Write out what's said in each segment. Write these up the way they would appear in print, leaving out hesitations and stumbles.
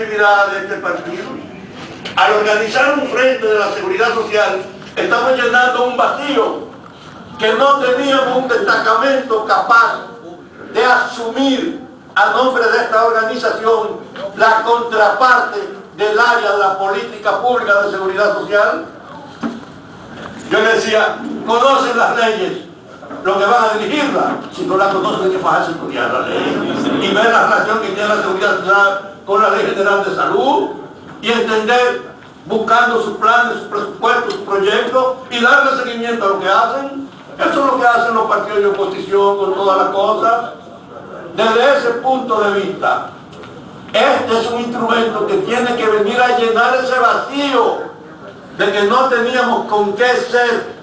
actividad de este partido. Al organizar un frente de la seguridad social, estamos llenando un vacío que no teníamos un destacamento capaz de asumir a nombre de esta organización la contraparte del área de la política pública de seguridad social. Yo le decía, conocen las leyes, lo que van a dirigirla. Si no la conocen, hay que bajarse a estudiar la ley y ver la relación que tiene la seguridad social con la Ley General de Salud y entender, buscando sus planes, sus presupuestos, sus proyectos y darle seguimiento a lo que hacen. Eso es lo que hacen los partidos de oposición con todas las cosas. Desde ese punto de vista, este es un instrumento que tiene que venir a llenar ese vacío de que no teníamos con qué ser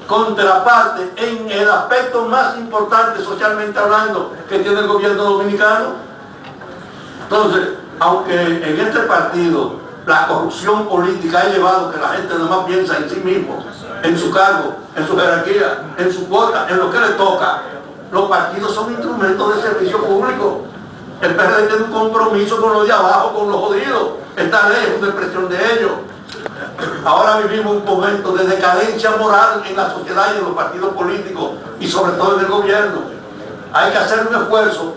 contraparte en el aspecto más importante socialmente hablando que tiene el gobierno dominicano. Entonces, aunque en este partido la corrupción política ha llevado que la gente nada más piensa en sí mismo, en su cargo, en su jerarquía, en su cuota, en lo que le toca, los partidos son instrumentos de servicio público. El PRD tiene un compromiso con los de abajo, con los jodidos. Esta ley es una expresión de ello. Ahora vivimos un momento de decadencia moral en la sociedad y en los partidos políticos y sobre todo en el gobierno. Hay que hacer un esfuerzo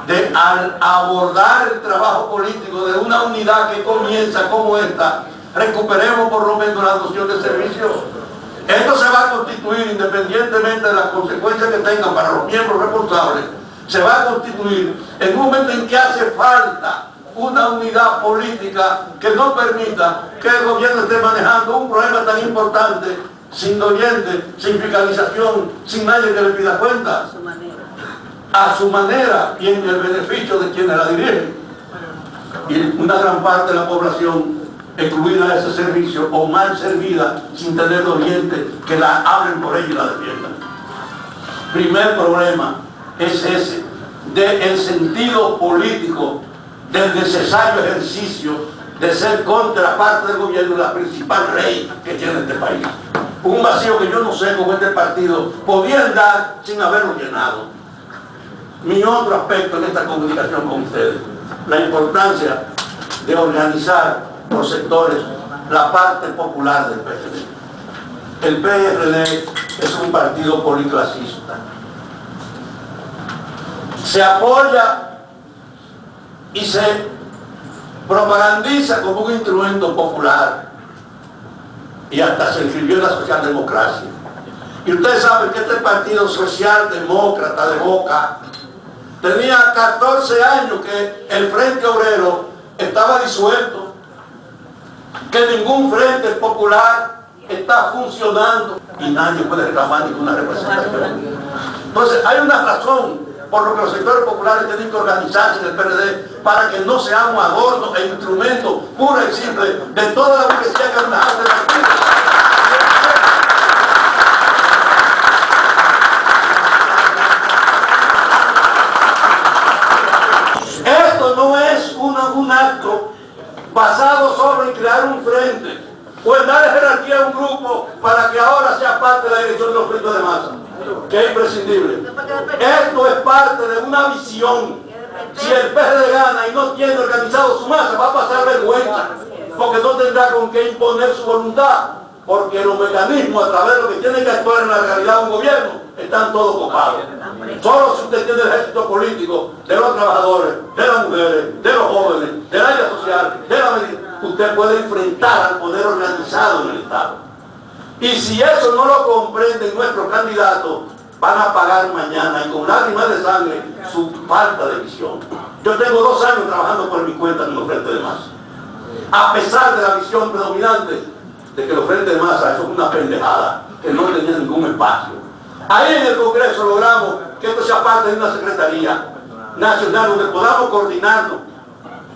de al abordar el trabajo político de una unidad que comienza como esta, recuperemos por lo menos la noción de servicio. Esto se va a constituir, independientemente de las consecuencias que tengan para los miembros responsables, se va a constituir en un momento en que hace falta una unidad política que no permita que el gobierno esté manejando un problema tan importante sin oyente, sin fiscalización, sin nadie que le pida cuenta, a su manera y en el beneficio de quienes la dirigen. Y una gran parte de la población excluida de ese servicio o mal servida sin tener oyentes que la hablen por ella y la defiendan. Primer problema es ese, del sentido político del necesario ejercicio de ser contraparte del gobierno, la principal ley que tiene este país. Un vacío que yo no sé cómo este partido podía dar sin haberlo llenado. Mi otro aspecto en esta comunicación con ustedes, la importancia de organizar los sectores, la parte popular del PRD. El PRD es un partido policlasista. Se apoya y se propagandiza como un instrumento popular y hasta se inscribió en la socialdemocracia. Y ustedes saben que este partido socialdemócrata de Boca tenía 14 años que el Frente Obrero estaba disuelto, que ningún frente popular está funcionando y nadie puede reclamar ninguna representación. Entonces hay una razón por lo que los sectores populares tienen que organizarse en el PRD para que no seamos adornos e instrumentos puros y simples de toda la burguesía que anda de partido. Esto no es un acto basado solo en crear un frente o en darle jerarquía a un grupo para que ahora sea parte de la dirección de los frentes de masa, que es imprescindible. Esto es parte de una visión. Si el PRD gana y no tiene organizado su masa, va a pasar vergüenza, porque no tendrá con qué imponer su voluntad, porque los mecanismos a través de los que tiene que actuar en la realidad un gobierno están todos copados. Solo si usted tiene el ejército político de los trabajadores, de las mujeres, de los jóvenes, del área social, de la medicina, usted puede enfrentar al poder organizado en el Estado. Y si eso no lo comprenden nuestros candidatos, van a pagar mañana y con lágrimas de sangre su falta de visión. Yo tengo 2 años trabajando por mi cuenta en los frentes de masa. A pesar de la visión predominante de que los frentes de masa son una pendejada, que no tenían ningún espacio. Ahí en el Congreso logramos que esto sea parte de una Secretaría Nacional donde podamos coordinarnos.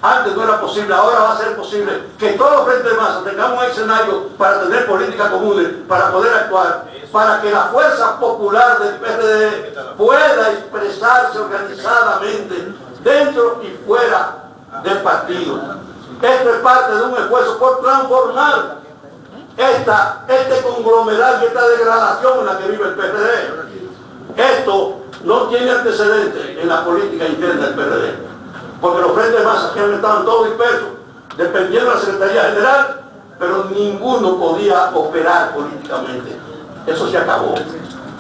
Antes no era posible, ahora va a ser posible que todos los frentes de masa tengamos un escenario para tener políticas comunes, para poder actuar, para que la fuerza popular del PRD pueda expresarse organizadamente dentro y fuera del partido. Esto es parte de un esfuerzo por transformar este conglomerado y esta degradación en la que vive el PRD. Esto no tiene antecedentes en la política interna del PRD. porque los frentes de masa que estaban todos dispersos, dependiendo de la Secretaría General, pero ninguno podía operar políticamente. Eso se acabó.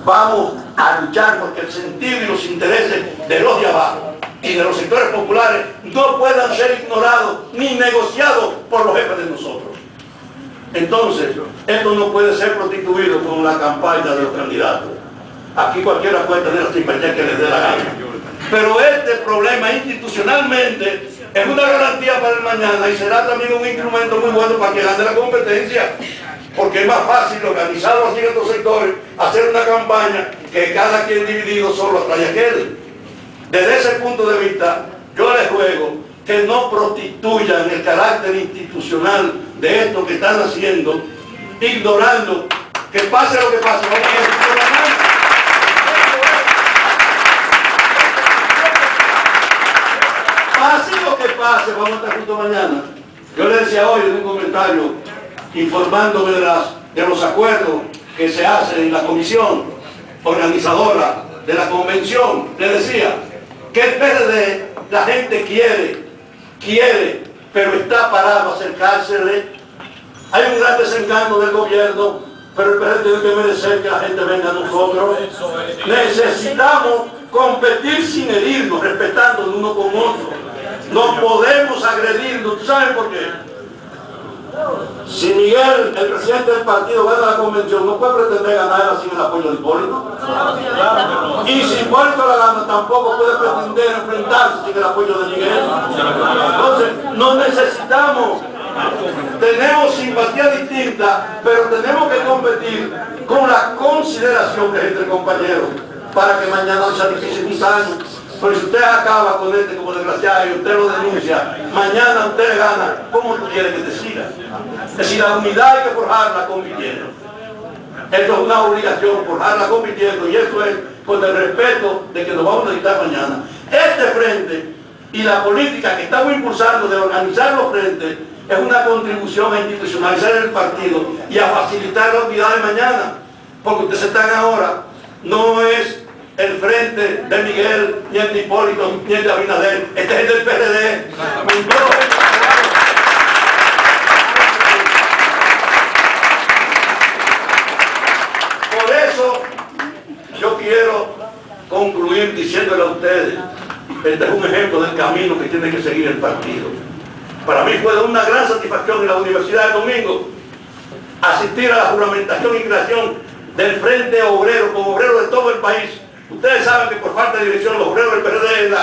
Vamos a luchar porque el sentido y los intereses de los de abajo y de los sectores populares no puedan ser ignorados ni negociados por los jefes de nosotros. Entonces, esto no puede ser prostituido con la campaña de los candidatos. Aquí cualquiera puede tener la simpatía que les dé la gana. Pero este problema institucionalmente es una garantía para el mañana y será también un instrumento muy bueno para que gane la competencia. Porque es más fácil organizarlo así en estos sectores, hacer una campaña que cada quien dividido solo atrae a aquel. Desde ese punto de vista, yo les ruego que no prostituyan el carácter institucional de esto que están haciendo, ignorando que pase lo que pase. Pase lo que pase, vamos a estar juntos mañana. Yo le decía hoy en un comentario, informándome de los acuerdos que se hacen en la comisión organizadora de la convención, le decía que el PRD, la gente quiere, pero está parado a acercársele. Hay un gran desencanto del gobierno, pero el PRD tiene que merecer que la gente venga a nosotros. Necesitamos competir sin herirnos, respetándonos uno con otro. No podemos agredirnos. ¿Tú sabes por qué? Si Miguel, el presidente del partido, gana la convención, no puede pretender ganar sin el apoyo de Hipólito. Y si Hipólito la gana, tampoco puede pretender enfrentarse sin el apoyo de Miguel. Entonces, no necesitamos, tenemos simpatía distinta, pero tenemos que competir con la consideración que es entre compañeros, para que mañana no sea difícil mis años. Pero si usted acaba con este como desgraciado y usted lo denuncia, mañana usted le gana, ¿cómo tú quieres que te siga? Es decir, la unidad hay que forjarla compitiendo. Esto es una obligación, forjarla compitiendo, y eso es con el respeto de que nos vamos a necesitar mañana. Este frente y la política que estamos impulsando de organizar los frentes es una contribución a institucionalizar el partido y a facilitar la unidad de mañana. Porque ustedes están ahora, no es el frente de Miguel, ni el de Hipólito, ni el de Abinader, este es el del PRD. Por eso yo quiero concluir diciéndole a ustedes, este es un ejemplo del camino que tiene que seguir el partido. Para mí fue de una gran satisfacción en la Universidad de Domingo asistir a la juramentación y creación del Frente Obrero, como obrero de todo el país. Ustedes saben que por falta de dirección los obreros del PRD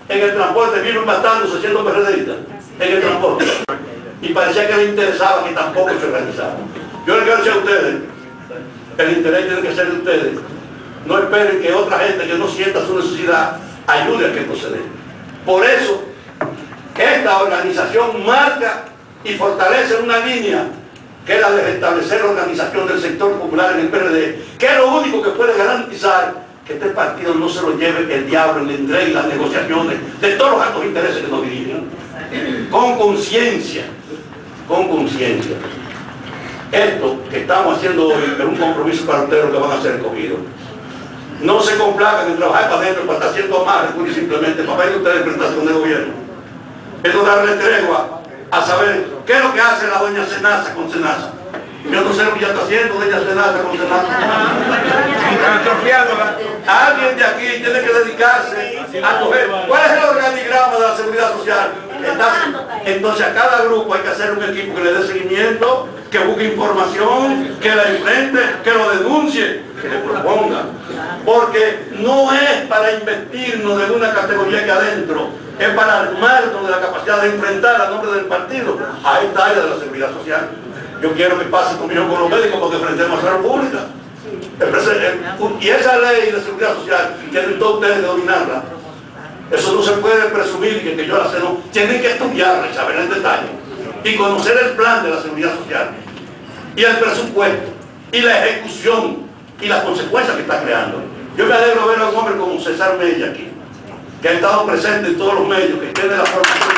en el transporte viven matándose siendo PRDistas en el transporte. Y parecía que les interesaba que tampoco se organizaban. Yo les quiero decir a ustedes, el interés tiene que ser de ustedes. No esperen que otra gente que no sienta su necesidad ayude a que esto se dé. Por eso, esta organización marca y fortalece una línea que es la de restablecer la organización del sector popular en el PRD, que es lo único que puede garantizar que este partido no se lo lleve el diablo en la entrega y las negociaciones de todos los altos intereses que nos dirigen. Con conciencia, con conciencia. Esto que estamos haciendo hoy es un compromiso para ustedes que van a ser escogidos. No se complacan en trabajar para adentro, para estar haciendo más recursos simplemente, para ver ustedes presentación de gobierno. Es no darle tregua a saber qué es lo que hace la doña Senasa con Senasa. Yo no sé lo que ya está haciendo doña Senasa con Senasa. Alguien de aquí tiene que dedicarse a coger. ¿Cuál es el organigrama de la seguridad social? Entonces a cada grupo hay que hacer un equipo que le dé seguimiento, que busque información, que la enfrente, que lo denuncie, que le proponga. Porque no es para investirnos de una categoría que adentro, es para armarnos de la capacidad de enfrentar a nombre del partido a esta área de la seguridad social. Yo quiero que pase conmigo con los médicos porque enfrentemos a la pública. Y esa ley de seguridad social, tienen todos ustedes de dominarla. Eso no se puede presumir que yo la sé, no. Tienen que estudiarla y saber el detalle. Y conocer el plan de la seguridad social. Y el presupuesto. Y la ejecución. Y las consecuencias que está creando. Yo me alegro ver a un hombre como César Mella aquí, que ha estado presente en todos los medios, que tiene la formación.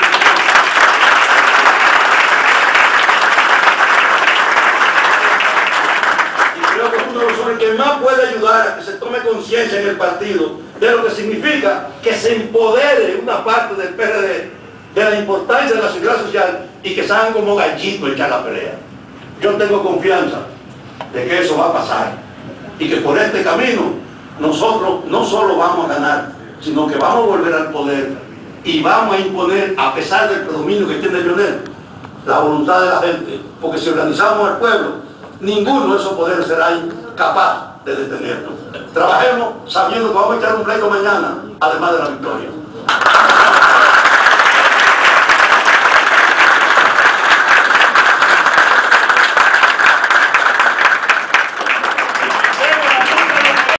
Y creo que es uno de los hombres el que más puede ayudar a que se tome conciencia en el partido de lo que significa que se empodere una parte del PRD de la importancia de la seguridad social y que salgan como gallitos echar la pelea. Yo tengo confianza de que eso va a pasar y que por este camino nosotros no solo vamos a ganar, sino que vamos a volver al poder y vamos a imponer, a pesar del predominio que tiene Leonel, la voluntad de la gente, porque si organizamos al pueblo, ninguno de esos poderes será capaz de detenernos. Trabajemos sabiendo que vamos a echar un pleito mañana, además de la victoria.